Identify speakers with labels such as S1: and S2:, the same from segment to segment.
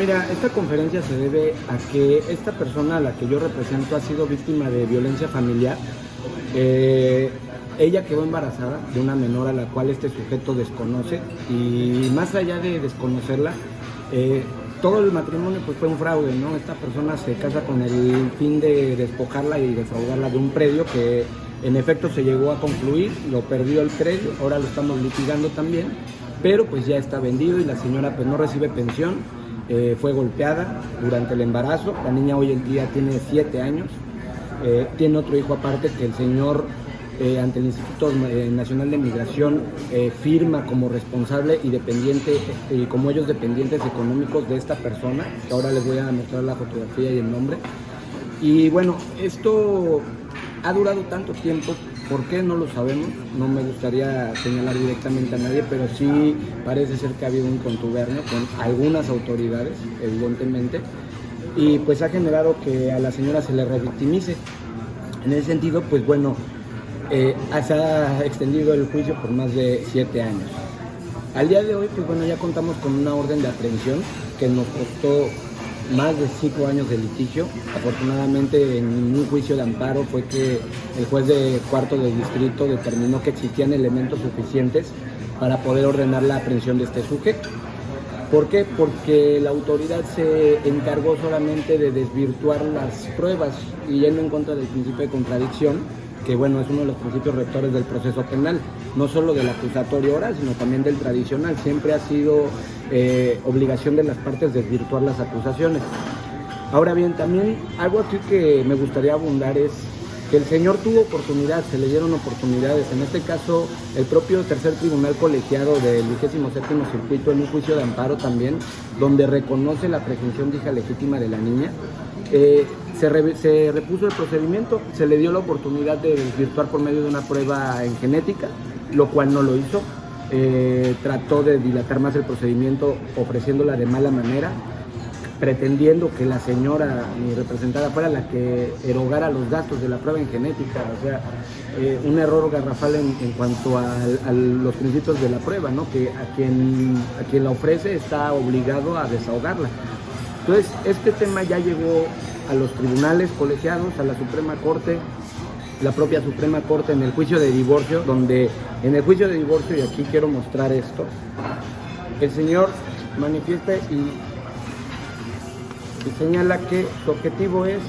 S1: mira, esta conferencia se debe a que esta persona a la que yo represento ha sido víctima de violencia familiar. Ella quedó embarazada de una menor a la cual este sujeto desconoce, y más allá de desconocerla, todo el matrimonio pues fue un fraude, ¿no? Esta persona se casa con el fin de despojarla y desahogarla de un predio que en efecto se llegó a concluir, lo perdió el predio, ahora lo estamos litigando también, pero pues ya está vendido y la señora pues no recibe pensión. Fue golpeada durante el embarazo. La niña hoy en día tiene 7 años, tiene otro hijo aparte que el señor ante el Instituto Nacional de Migración firma como responsable y dependiente, y como ellos dependientes económicos de esta persona, que ahora les voy a mostrar la fotografía y el nombre. Y bueno, esto ha durado tanto tiempo. ¿Por qué? No lo sabemos, no me gustaría señalar directamente a nadie, pero sí parece ser que ha habido un contubernio con algunas autoridades, evidentemente, y pues ha generado que a la señora se le revictimice. En ese sentido, pues bueno, se ha extendido el juicio por más de 7 años. Al día de hoy, pues bueno, ya contamos con una orden de aprehensión que nos costó más de 5 años de litigio. Afortunadamente, en un juicio de amparo fue que el juez de cuarto del distrito determinó que existían elementos suficientes para poder ordenar la aprehensión de este sujeto. ¿Por qué? Porque la autoridad se encargó solamente de desvirtuar las pruebas y yendo en contra del principio de contradicción, que bueno, es uno de los principios rectores del proceso penal, no solo del acusatorio oral, sino también del tradicional. Siempre ha sido obligación de las partes desvirtuar las acusaciones. Ahora bien, también algo aquí que me gustaría abundar es que el señor tuvo oportunidad, se le dieron oportunidades, en este caso el propio tercer tribunal colegiado del 27º circuito en un juicio de amparo también, donde reconoce la presunción de hija legítima de la niña. Se repuso el procedimiento, se le dio la oportunidad de desvirtuar por medio de una prueba en genética, lo cual no lo hizo. Trató de dilatar más el procedimiento ofreciéndola de mala manera, pretendiendo que la señora, mi representada, fuera la que erogara los datos de la prueba en genética. O sea, un error garrafal en cuanto a los principios de la prueba, ¿no? Que a quien la ofrece está obligado a desahogarla. Entonces, este tema ya llegó a los tribunales colegiados, a la Suprema Corte, la propia Suprema Corte en el juicio de divorcio, donde en el juicio de divorcio, y aquí quiero mostrar esto, el señor manifiesta y señala que su objetivo es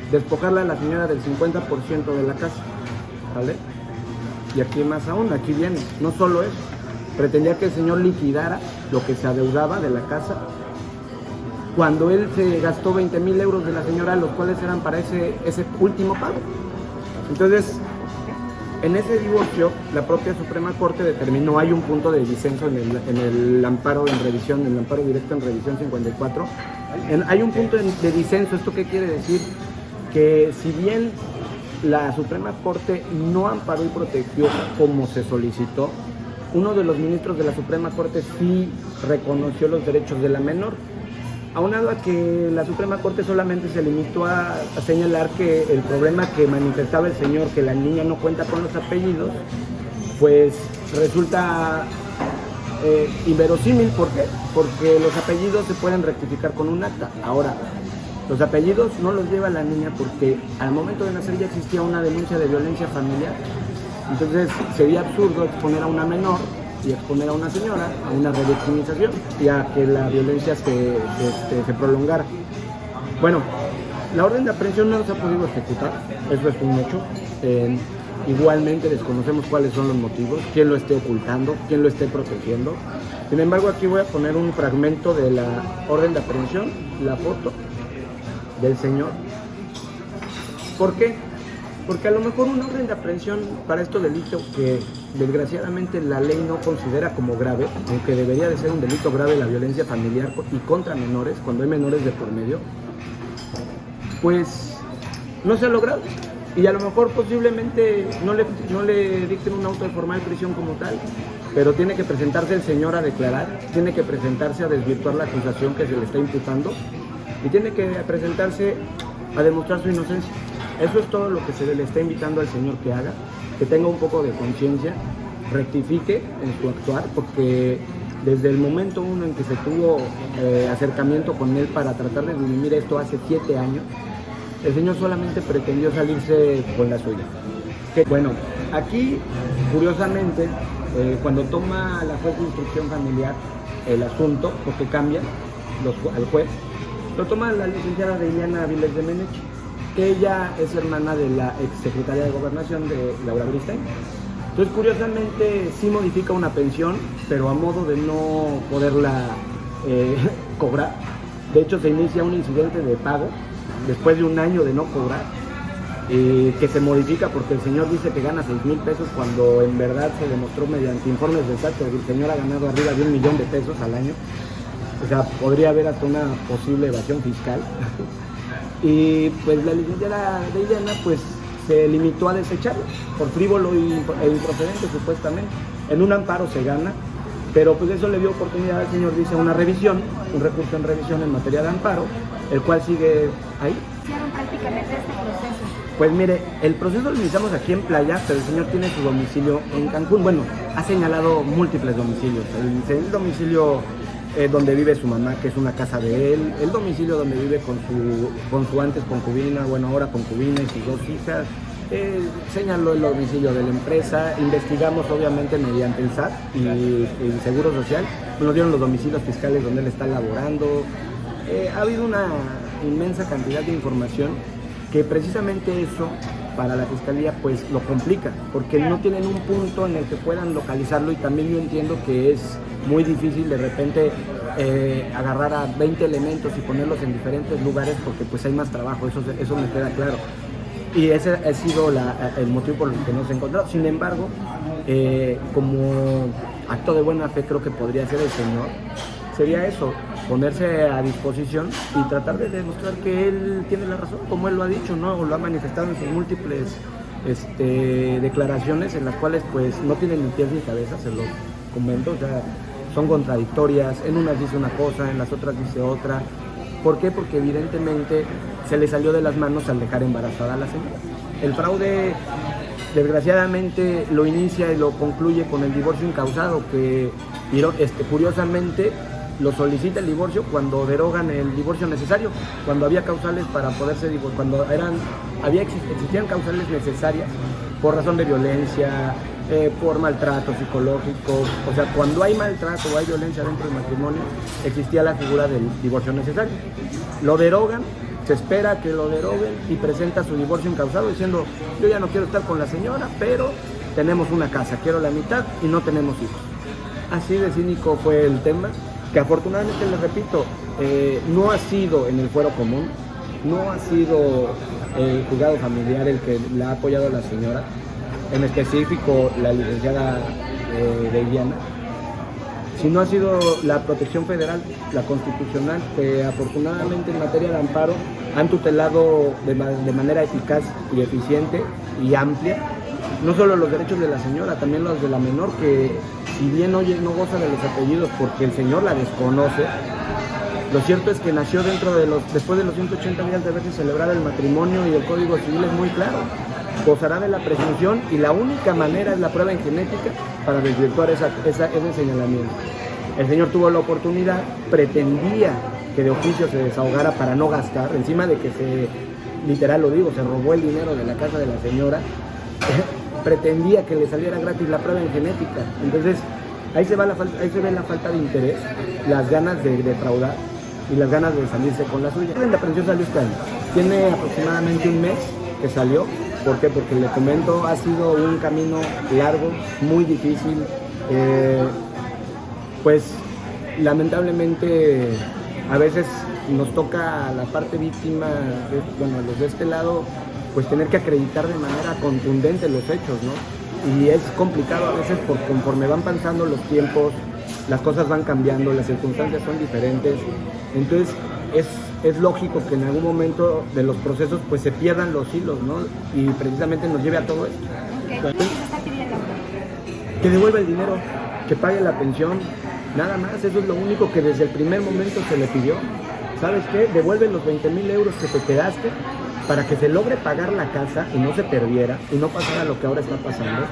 S1: despojarla a la señora del 50% de la casa, ¿vale? Y aquí más aún, aquí viene, no solo eso, pretendía que el señor liquidara lo que se adeudaba de la casa, cuando él se gastó 20,000 euros de la señora, los cuales eran para ese último pago. Entonces, en ese divorcio, la propia Suprema Corte determinó, hay un punto de disenso en el amparo en revisión, en el amparo directo en revisión 54, hay un punto de disenso. ¿Esto qué quiere decir? Que si bien la Suprema Corte no amparó y protegió como se solicitó, uno de los ministros de la Suprema Corte sí reconoció los derechos de la menor, aunado a que la Suprema Corte solamente se limitó a señalar que el problema que manifestaba el señor, que la niña no cuenta con los apellidos, pues resulta inverosímil. ¿Por qué? Porque los apellidos se pueden rectificar con un acta. Ahora, los apellidos no los lleva la niña porque al momento de nacer ya existía una denuncia de violencia familiar. Entonces sería absurdo exponer a una menor y exponer a una señora a una revictimización y a que la violencia se prolongara. Bueno, la orden de aprehensión no se ha podido ejecutar, eso es un hecho. Igualmente desconocemos cuáles son los motivos, quién lo esté ocultando, quién lo esté protegiendo. Sin embargo, aquí voy a poner un fragmento de la orden de aprehensión, la foto del señor. ¿Por qué? Porque a lo mejor una orden de aprehensión para estos delitos que desgraciadamente la ley no considera como grave, aunque debería de ser un delito grave la violencia familiar y contra menores, cuando hay menores de por medio, pues no se ha logrado. Y a lo mejor posiblemente no le dicten un auto de formal prisión como tal, pero tiene que presentarse el señor a declarar, tiene que presentarse a desvirtuar la acusación que se le está imputando y tiene que presentarse a demostrar su inocencia. Eso es todo lo que se le está invitando al señor que haga, que tenga un poco de conciencia, rectifique en su actuar, porque desde el momento uno en que se tuvo acercamiento con él para tratar de dirimir esto hace 7 años, el señor solamente pretendió salirse con la suya. Bueno, aquí, curiosamente, cuando toma la juez de instrucción familiar el asunto, porque cambia al juez, lo toma la licenciada Deiliana Avilés de Menech, que ella es hermana de la exsecretaria de Gobernación de Laura Beristain. Entonces, curiosamente, sí modifica una pensión, pero a modo de no poderla cobrar. De hecho, se inicia un incidente de pago después de un año de no cobrar, que se modifica porque el señor dice que gana 6,000 pesos cuando en verdad se demostró mediante informes de SAT que el señor ha ganado arriba de 1 millón de pesos al año. O sea, podría haber hasta una posible evasión fiscal. Y pues la licenciada Deiliana pues se limitó a desecharlo por frívolo e improcedente supuestamente. En un amparo se gana, pero pues eso le dio oportunidad al señor, dice, una revisión, un recurso en revisión en materia de amparo, el cual sigue ahí.
S2: ¿Hicieron prácticamente este proceso?
S1: Pues mire, el proceso lo iniciamos aquí en Playa, pero el señor tiene su domicilio en Cancún. Bueno, ha señalado múltiples domicilios. El domicilio donde vive su mamá, que es una casa de él, el domicilio donde vive con su antes concubina, bueno, ahora concubina y sus 2 hijas, señaló el domicilio de la empresa, investigamos obviamente mediante el SAT y el Seguro Social, nos dieron los domicilios fiscales donde él está laborando. Ha habido una inmensa cantidad de información que precisamente eso para la fiscalía pues lo complica, porque no tienen un punto en el que puedan localizarlo, y también yo entiendo que es muy difícil de repente agarrar a 20 elementos y ponerlos en diferentes lugares, porque pues hay más trabajo, eso me queda claro. Y ese ha sido el motivo por el que no se ha encontrado. Sin embargo, como acto de buena fe creo que podría ser el señor, sería eso, ponerse a disposición y tratar de demostrar que él tiene la razón, como él lo ha dicho, ¿no? O lo ha manifestado en sus múltiples declaraciones, en las cuales pues no tienen ni pies ni cabeza, se lo comento, o sea, son contradictorias, en unas dice una cosa, en las otras dice otra. ¿Por qué? Porque evidentemente se le salió de las manos al dejar embarazada a la señora. El fraude, desgraciadamente, lo inicia y lo concluye con el divorcio incausado, que curiosamente lo solicita el divorcio cuando derogan el divorcio necesario, cuando había causales para poderse divorciar, cuando existían causales necesarias por razón de violencia, por maltrato psicológico. O sea, cuando hay maltrato o hay violencia dentro del matrimonio, existía la figura del divorcio necesario. Lo derogan, se espera que lo deroguen y presenta su divorcio incausado diciendo: yo ya no quiero estar con la señora, pero tenemos una casa, quiero la mitad y no tenemos hijos. Así de cínico fue el tema, que afortunadamente, les repito, no ha sido en el fuero común, no ha sido el juzgado familiar el que la ha apoyado a la señora, en específico la licenciada Deiliana, sino ha sido la protección federal, la constitucional, que afortunadamente en materia de amparo han tutelado de manera eficaz y eficiente y amplia, no solo los derechos de la señora, también los de la menor, que si bien no goza de los apellidos porque el señor la desconoce, lo cierto es que nació después de los 180 días de haberse celebrado el matrimonio, y el Código Civil es muy claro: gozará de la presunción y la única manera es la prueba en genética para desvirtuar ese señalamiento. El señor tuvo la oportunidad, pretendía que de oficio se desahogara para no gastar, encima de que literal lo digo, se robó el dinero de la casa de la señora, pretendía que le saliera gratis la prueba en genética. Entonces ahí se ve la falta de interés, las ganas de defraudar y las ganas de salirse con la suya. La pensión salió este año, tiene aproximadamente un mes que salió. ¿Por qué? Porque le comento, ha sido un camino largo, muy difícil, pues lamentablemente a veces nos toca a la parte víctima, los de este lado, pues tener que acreditar de manera contundente los hechos, ¿no? Y es complicado a veces porque conforme van pasando los tiempos, las cosas van cambiando, las circunstancias son diferentes, entonces es lógico que en algún momento de los procesos pues se pierdan los hilos, ¿no? Y precisamente nos lleve a todo esto.
S2: ¿Qué se está pidiendo?
S1: Que devuelva el dinero, que pague la pensión, nada más. Eso es lo único que desde el primer momento se le pidió. ¿Sabes qué? Devuelve los 20,000 euros que te quedaste para que se logre pagar la casa y no se perdiera y no pasara lo que ahora está pasando.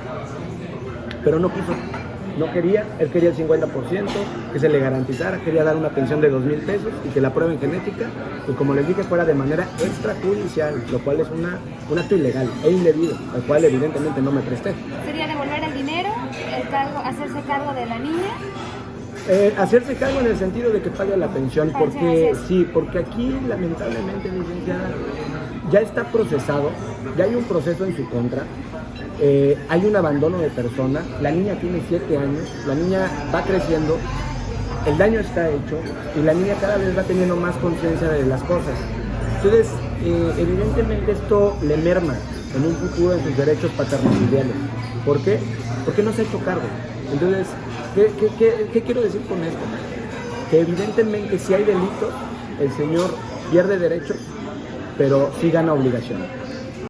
S1: Pero no quiso. no quería, él quería el 50%, que se le garantizara, quería dar una pensión de 2,000 pesos y que la prueba en genética, y como les dije, fuera de manera extrajudicial, lo cual es un acto ilegal e indebido, al cual evidentemente no me presté.
S2: ¿Sería devolver el dinero, hacerse cargo de la niña?
S1: Hacerse cargo en el sentido de que pague la pensión, porque sí, porque aquí lamentablemente, licenciada, ya está procesado, ya hay un proceso en su contra, hay un abandono de persona, la niña tiene 7 años, la niña va creciendo, el daño está hecho y la niña cada vez va teniendo más conciencia de las cosas. Entonces, evidentemente esto le merma en un futuro en sus derechos paternofiliales. ¿Por qué? Porque no se ha hecho cargo. Entonces, ¿qué quiero decir con esto? Que evidentemente si hay delitos, el señor pierde derechos, pero sí gana obligaciones.